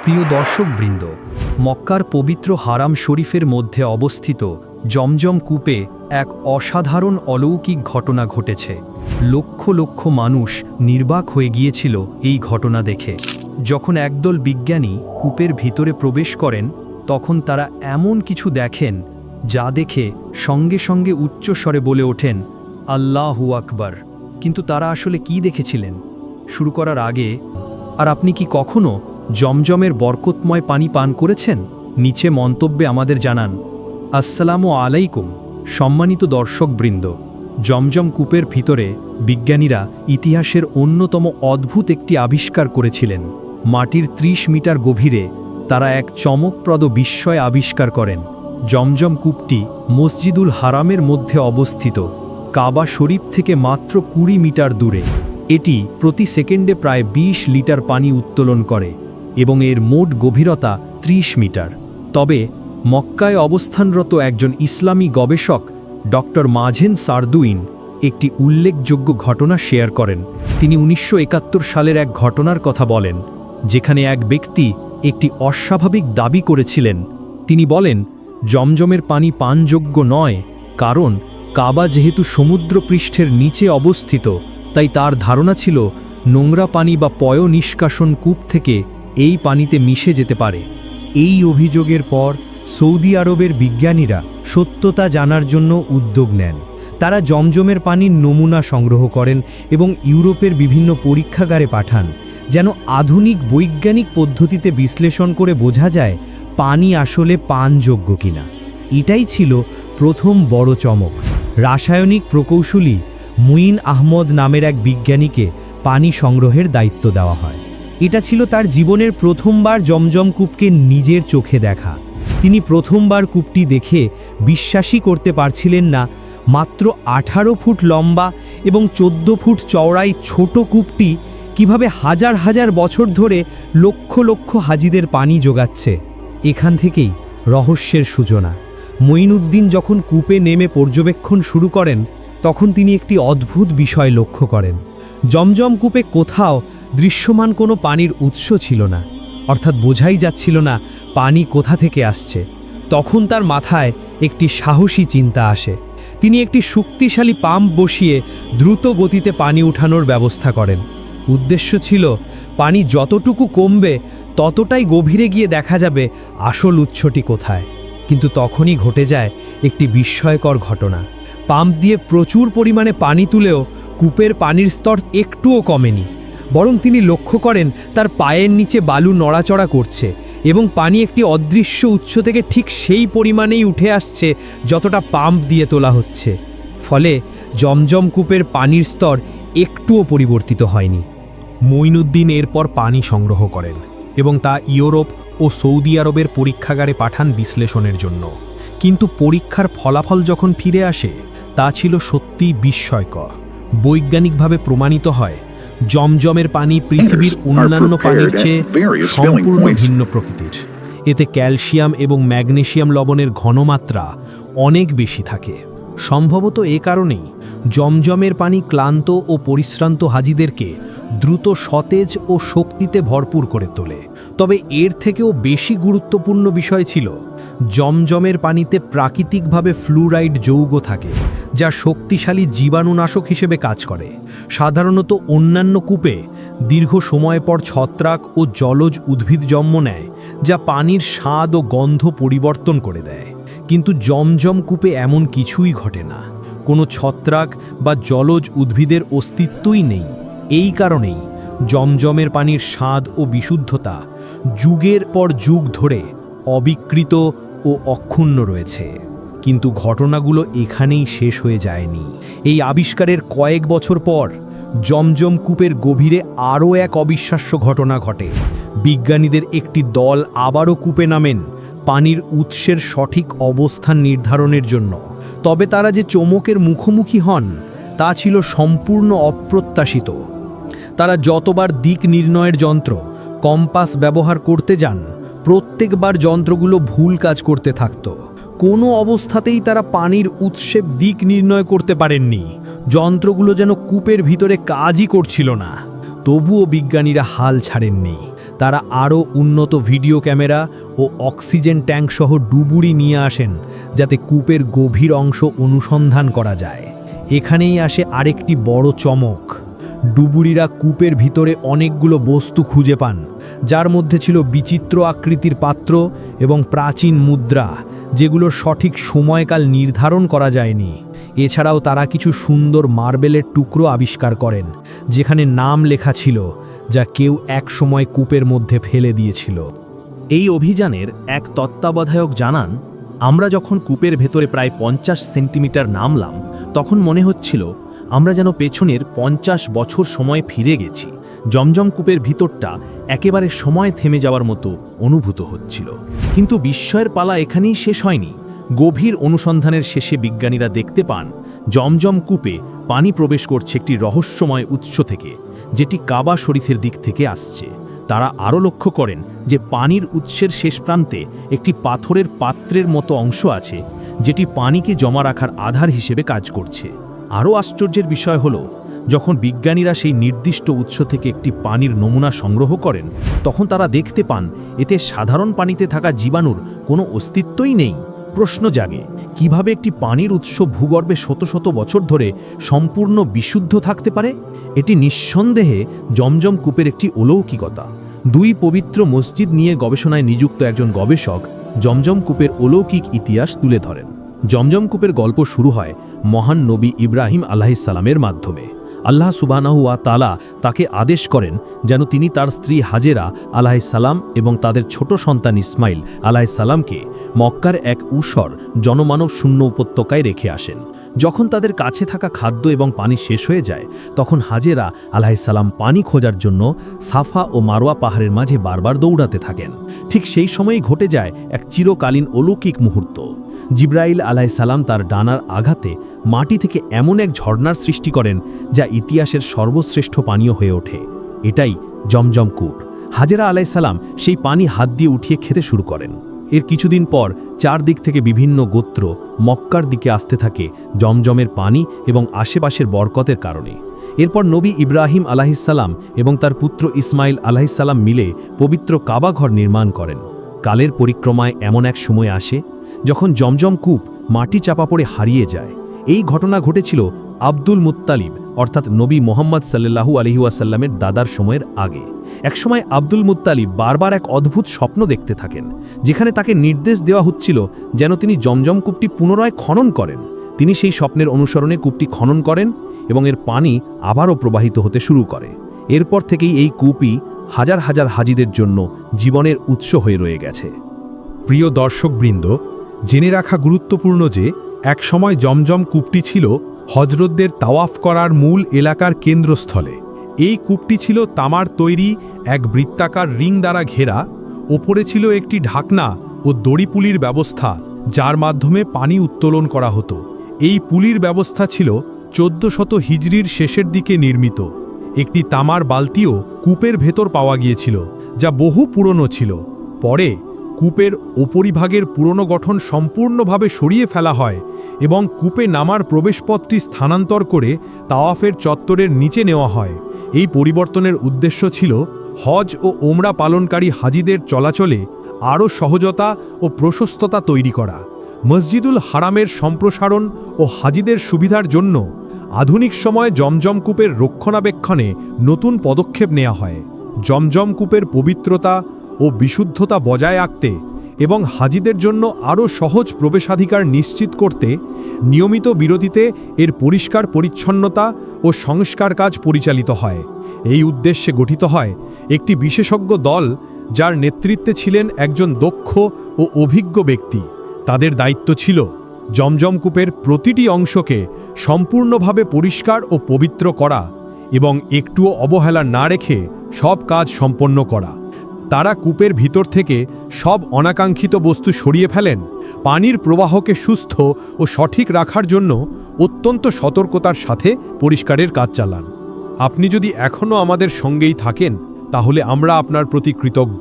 প্রিয় দর্শকবৃন্দ, মক্কার পবিত্র হারাম শরীফের মধ্যে অবস্থিত জমজম কূপে এক অসাধারণ অলৌকিক ঘটনা ঘটেছে। লক্ষ লক্ষ মানুষ নির্বাক হয়ে গিয়েছিল এই ঘটনা দেখে। যখন একদল বিজ্ঞানী কূপের ভিতরে প্রবেশ করেন, তখন তারা এমন কিছু দেখেন যা দেখে সঙ্গে সঙ্গে উচ্চস্বরে বলে ওঠেন, আল্লাহু আকবার। কিন্তু তারা আসলে কি দেখেছিলেন? শুরু করার আগে, আর আপনি কি কখনো জমজমের বরকতময় পানি পান করেছেন? নিচে মন্তব্যে আমাদের জানান। আসসালামু আলাইকুম সম্মানিত দর্শকবৃন্দ। জমজম কূপের ভিতরে বিজ্ঞানীরা ইতিহাসের অন্যতম অদ্ভুত একটি আবিষ্কার করেছিলেন। মাটির ৩০ মিটার গভীরে তারা এক চমকপ্রদ বিস্ময় আবিষ্কার করেন। জমজম কূপটি মসজিদুল হারামের মধ্যে অবস্থিত, কাবা শরীফ থেকে মাত্র ২০ মিটার দূরে। এটি প্রতি সেকেন্ডে প্রায় ২০ লিটার পানি উত্তোলন করে এবং এর মোট গভীরতা ৩০ মিটার। তবে মক্কায় অবস্থানরত একজন ইসলামী গবেষক ডক্টর মাজেন সারদুইন একটি উল্লেখযোগ্য ঘটনা শেয়ার করেন। তিনি ১৯৭১ সালের এক ঘটনার কথা বলেন, যেখানে এক ব্যক্তি একটি অস্বাভাবিক দাবি করেছিলেন। তিনি বলেন, জমজমের পানি পানযোগ্য নয়, কারণ কাবা যেহেতু সমুদ্রপৃষ্ঠের নিচে অবস্থিত, তাই তার ধারণা ছিল নোংরা পানি বা পয় নিষ্কাশন কূপ থেকে এই পানিতে মিশে যেতে পারে। এই অভিযোগের পর সৌদি আরবের বিজ্ঞানীরা সত্যতা জানার জন্য উদ্যোগ নেন। তারা জমজমের পানির নমুনা সংগ্রহ করেন এবং ইউরোপের বিভিন্ন পরীক্ষাগারে পাঠান, যেন আধুনিক বৈজ্ঞানিক পদ্ধতিতে বিশ্লেষণ করে বোঝা যায় পানি আসলে পানযোগ্য কিনা। এটাই ছিল প্রথম বড় চমক। রাসায়নিক প্রকৌশলী মুইন আহমদ নামের এক বিজ্ঞানীকে পানি সংগ্রহের দায়িত্ব দেওয়া হয়। এটা ছিল তার জীবনের প্রথমবার জমজম কূপকে নিজের চোখে দেখা। তিনি প্রথমবার কূপটি দেখে বিশ্বাসই করতে পারছিলেন না। মাত্র ১৮ ফুট লম্বা এবং ১৪ ফুট চওড়াই ছোট কূপটি কিভাবে হাজার হাজার বছর ধরে লক্ষ লক্ষ হাজিদের পানি যোগাচ্ছে। এখান থেকেই রহস্যের সূচনা। মঈনুদ্দিন যখন কূপে নেমে পর্যবেক্ষণ শুরু করেন, তখন তিনি একটি অদ্ভুত বিষয় লক্ষ্য করেন। জমজম কূপে কোথাও দৃশ্যমান কোনো পানির উৎস ছিল না, অর্থাৎ বোঝাই যাচ্ছিল না পানি কোথা থেকে আসছে। তখন তার মাথায় একটি সাহসী চিন্তা আসে। তিনি একটি শক্তিশালী পাম্প বসিয়ে দ্রুত গতিতে পানি উঠানোর ব্যবস্থা করেন। উদ্দেশ্য ছিল পানি যতটুকু কমবে ততটাই গভীরে গিয়ে দেখা যাবে আসল উৎসটি কোথায়। কিন্তু তখনই ঘটে যায় একটি বিস্ময়কর ঘটনা। পাম্প দিয়ে প্রচুর পরিমাণে পানি তুলেও কূপের পানির স্তর একটুও কমেনি, বরং তিনি লক্ষ্য করেন তার পায়ের নিচে বালু নড়াচড়া করছে এবং পানি একটি অদৃশ্য উৎস থেকে ঠিক সেই পরিমাণেই উঠে আসছে যতটা পাম্প দিয়ে তোলা হচ্ছে। ফলে জমজম কূপের পানির স্তর একটুও পরিবর্তিত হয়নি। মঈনুদ্দিন এরপর পানি সংগ্রহ করেন এবং তা ইউরোপ ও সৌদি আরবের পরীক্ষাগারে পাঠান বিশ্লেষণের জন্য। কিন্তু পরীক্ষার ফলাফল যখন ফিরে আসে, তা ছিল সত্যিই বিস্ময়কর। বৈজ্ঞানিকভাবে প্রমাণিত হয় জমজমের পানি পৃথিবীর অন্যান্য পানির চেয়ে সম্পূর্ণ ভিন্ন প্রকৃতির। এতে ক্যালসিয়াম এবং ম্যাগনেসিয়াম লবণের ঘনমাত্রা অনেক বেশি থাকে। সম্ভবত এ কারণেই জমজমের পানি ক্লান্ত ও পরিশ্রান্ত হাজিদেরকে দ্রুত সতেজ ও শক্তিতে ভরপুর করে তোলে। তবে এর থেকেও বেশি গুরুত্বপূর্ণ বিষয় ছিল জমজমের পানিতে প্রাকৃতিকভাবে ফ্লুরাইড যৌগ থাকে, যা শক্তিশালী জীবাণুনাশক হিসেবে কাজ করে। সাধারণত অন্যান্য কূপে দীর্ঘ সময় পর ছত্রাক ও জলজ উদ্ভিদ জন্ম নেয়, যা পানির স্বাদ ও গন্ধ পরিবর্তন করে দেয়। কিন্তু জমজম কূপে এমন কিছুই ঘটে না। কোনো ছত্রাক বা জলজ উদ্ভিদের অস্তিত্বই নেই। এই কারণেই জমজমের পানির স্বাদ ও বিশুদ্ধতা যুগের পর যুগ ধরে অবিকৃত ও অক্ষুণ্ণ রয়েছে। কিন্তু ঘটনাগুলো এখানেই শেষ হয়ে যায়নি। এই আবিষ্কারের কয়েক বছর পর জমজম কূপের গভীরে আরও এক অবিশ্বাস্য ঘটনা ঘটে। বিজ্ঞানীদের একটি দল আবারও কূপে নামেন পানির উৎসের সঠিক অবস্থান নির্ধারণের জন্য। তবে তারা যে চমকের মুখোমুখি হন তা ছিল সম্পূর্ণ অপ্রত্যাশিত। তারা যতবার দিক নির্ণয়ের যন্ত্র কম্পাস ব্যবহার করতে যান, প্রত্যেকবার যন্ত্রগুলো ভুল কাজ করতে থাকত। কোনো অবস্থাতেই তারা পানির উৎসের দিক নির্ণয় করতে পারেননি। যন্ত্রগুলো যেন কূপের ভিতরে কাজই করছিল না। তবুও বিজ্ঞানীরা হাল ছাড়েননি। তারা আরও উন্নত ভিডিও ক্যামেরা ও অক্সিজেন ট্যাঙ্ক সহ ডুবুরি নিয়ে আসেন, যাতে কূপের গভীর অংশ অনুসন্ধান করা যায়। এখানেই আসে আরেকটি বড় চমক। ডুবুরিরা কূপের ভিতরে অনেকগুলো বস্তু খুঁজে পান, যার মধ্যে ছিল বিচিত্র আকৃতির পাত্র এবং প্রাচীন মুদ্রা, যেগুলোর সঠিক সময়কাল নির্ধারণ করা যায়নি। এছাড়াও তারা কিছু সুন্দর মার্বেলের টুকরো আবিষ্কার করেন, যেখানে নাম লেখা ছিল, যা কেউ এক সময় কূপের মধ্যে ফেলে দিয়েছিল। এই অভিযানের এক তত্ত্বাবধায়ক জানান, আমরা যখন কূপের ভেতরে প্রায় 50 সেন্টিমিটার নামলাম, তখন মনে হচ্ছিল আমরা যেন পেছনের 50 বছর সময় ফিরে গেছি। জমজম কূপের ভিতরটা একেবারে সময় থেমে যাওয়ার মতো অনুভূত হচ্ছিল। কিন্তু বিস্ময়ের পালা এখানেই শেষ হয়নি। গভীর অনুসন্ধানের শেষে বিজ্ঞানীরা দেখতে পান জমজম কূপে পানি প্রবেশ করছে একটি রহস্যময় উৎস থেকে, যেটি কাবা শরীফের দিক থেকে আসছে। তারা আরও লক্ষ্য করেন যে পানির উৎসের শেষ প্রান্তে একটি পাথরের পাত্রের মতো অংশ আছে, যেটি পানিকে জমা রাখার আধার হিসেবে কাজ করছে। আরও আশ্চর্যের বিষয় হলো, যখন বিজ্ঞানীরা সেই নির্দিষ্ট উৎস থেকে একটি পানির নমুনা সংগ্রহ করেন, তখন তারা দেখতে পান এতে সাধারণ পানিতে থাকা জীবাণুর কোনো অস্তিত্বই নেই। প্রশ্ন জাগে, কিভাবে একটি পানির উৎস ভূগর্ভে শত শত বছর ধরে সম্পূর্ণ বিশুদ্ধ থাকতে পারে? এটি নিঃসন্দেহে জমজম কূপের একটি অলৌকিকতা। 2 পবিত্র মসজিদ নিয়ে গবেষণায় নিযুক্ত একজন গবেষক জমজম কূপের অলৌকিক ইতিহাস তুলে ধরেন। জমজম কূপের গল্প শুরু হয় মহান নবী ইব্রাহিম আলাইহিসসালামের মাধ্যমে। আল্লাহ সুবহানাহু ওয়া তাআলা তাকে আদেশ করেন যেন তিনি তার স্ত্রী হাজেরা আলাইহিসসালাম এবং তাদের ছোট সন্তান ইসমাইল আলাইহিসসালামকে মক্কার এক ঊষর জনমানব শূন্য উপত্যকায় রেখে আসেন। যখন তাদের কাছে থাকা খাদ্য এবং পানি শেষ হয়ে যায়, তখন হাজেরা আলাইহিসসালাম পানি খোঁজার জন্য সাফা ও মারওয়া পাহাড়ের মাঝে বারবার দৌড়াতে থাকেন। ঠিক সেই সময়ই ঘটে যায় এক চিরকালীন অলৌকিক মুহূর্ত। জিবরাইল আলাইহিসসালাম তার ডানার আঘাতে মাটি থেকে এমন এক ঝর্ণার সৃষ্টি করেন, যা ইতিহাসের সর্বশ্রেষ্ঠ পানীয় হয়ে ওঠে। এটাই জমজম কূপ। হাজেরা আলাইহিসসালাম সেই পানি হাত দিয়ে উঠিয়ে খেতে শুরু করেন। এর কিছুদিন পর চারদিক থেকে বিভিন্ন গোত্র মক্কার দিকে আসতে থাকে জমজমের পানি এবং আশেপাশের বরকতের কারণে। এরপর নবী ইব্রাহিম আলাইহিসসালাম এবং তার পুত্র ইসমাইল আলাইহিসসালাম মিলে পবিত্র কাবা ঘর নির্মাণ করেন। কালের পরিক্রমায় এমন এক সময় আসে যখন জমজম কূপ মাটি চাপা পড়ে হারিয়ে যায়। এই ঘটনা ঘটেছিল আব্দুল মুত্তালিব অর্থাৎ নবী মোহাম্মদ সাল্লাল্লাহু আলাইহি ওয়াসাল্লামের দাদার সময়ের আগে। একসময় আব্দুল মুত্তালিব বারবার এক অদ্ভুত স্বপ্ন দেখতে থাকেন, যেখানে তাকে নির্দেশ দেওয়া হচ্ছিল যেন তিনি জমজম কূপটি পুনরায় খনন করেন। তিনি সেই স্বপ্নের অনুসরণে কূপটি খনন করেন এবং এর পানি আবারও প্রবাহিত হতে শুরু করে। এরপর থেকেই এই কূপই হাজার হাজার হাজিদের জন্য জীবনের উৎস হয়ে রয়ে গেছে। প্রিয় দর্শকবৃন্দ, জেনে রাখা গুরুত্বপূর্ণ যে একসময় জমজম কূপটি ছিল হজরতদের তাওয়াফ করার মূল এলাকার কেন্দ্রস্থলে। এই কূপটি ছিল তামার তৈরি এক বৃত্তাকার রিং দ্বারা ঘেরা। ওপরে ছিল একটি ঢাকনা ও দড়ি পুলির ব্যবস্থা, যার মাধ্যমে পানি উত্তোলন করা হতো। এই পুলির ব্যবস্থা ছিল 1400 হিজরির শেষের দিকে নির্মিত। একটি তামার বালতিও কূপের ভেতর পাওয়া গিয়েছিল, যা বহু পুরনো ছিল। পরে কূপের উপরিভাগের পুরনো গঠন সম্পূর্ণভাবে সরিয়ে ফেলা হয় এবং কূপে নামার প্রবেশপথটি স্থানান্তর করে তাওয়াফের চত্বরের নিচে নেওয়া হয়। এই পরিবর্তনের উদ্দেশ্য ছিল হজ ও ওমরা পালনকারী হাজিদের চলাচলে আরও সহজতা ও প্রশস্ততা তৈরি করা। মসজিদুল হারামের সম্প্রসারণ ও হাজিদের সুবিধার জন্য আধুনিক সময়ে জমজম কূপের রক্ষণাবেক্ষণে নতুন পদক্ষেপ নেওয়া হয়। জমজম কূপের পবিত্রতা ও বিশুদ্ধতা বজায় রাখতে এবং হাজিদের জন্য আরও সহজ প্রবেশাধিকার নিশ্চিত করতে নিয়মিত বিরতিতে এর পরিষ্কার পরিচ্ছন্নতা ও সংস্কার কাজ পরিচালিত হয়। এই উদ্দেশ্যে গঠিত হয় একটি বিশেষজ্ঞ দল, যার নেতৃত্বে ছিলেন একজন দক্ষ ও অভিজ্ঞ ব্যক্তি। তাদের দায়িত্ব ছিল জমজম কূপের প্রতিটি অংশকে সম্পূর্ণভাবে পরিষ্কার ও পবিত্র করা এবং একটুও অবহেলা না রেখে সব কাজ সম্পন্ন করা। তারা কূপের ভিতর থেকে সব অনাকাঙ্ক্ষিত বস্তু সরিয়ে ফেলেন, পানির প্রবাহকে সুস্থ ও সঠিক রাখার জন্য অত্যন্ত সতর্কতার সাথে পরিষ্কারের কাজ চালান। আপনি যদি এখনও আমাদের সঙ্গেই থাকেন, তাহলে আমরা আপনার প্রতি কৃতজ্ঞ।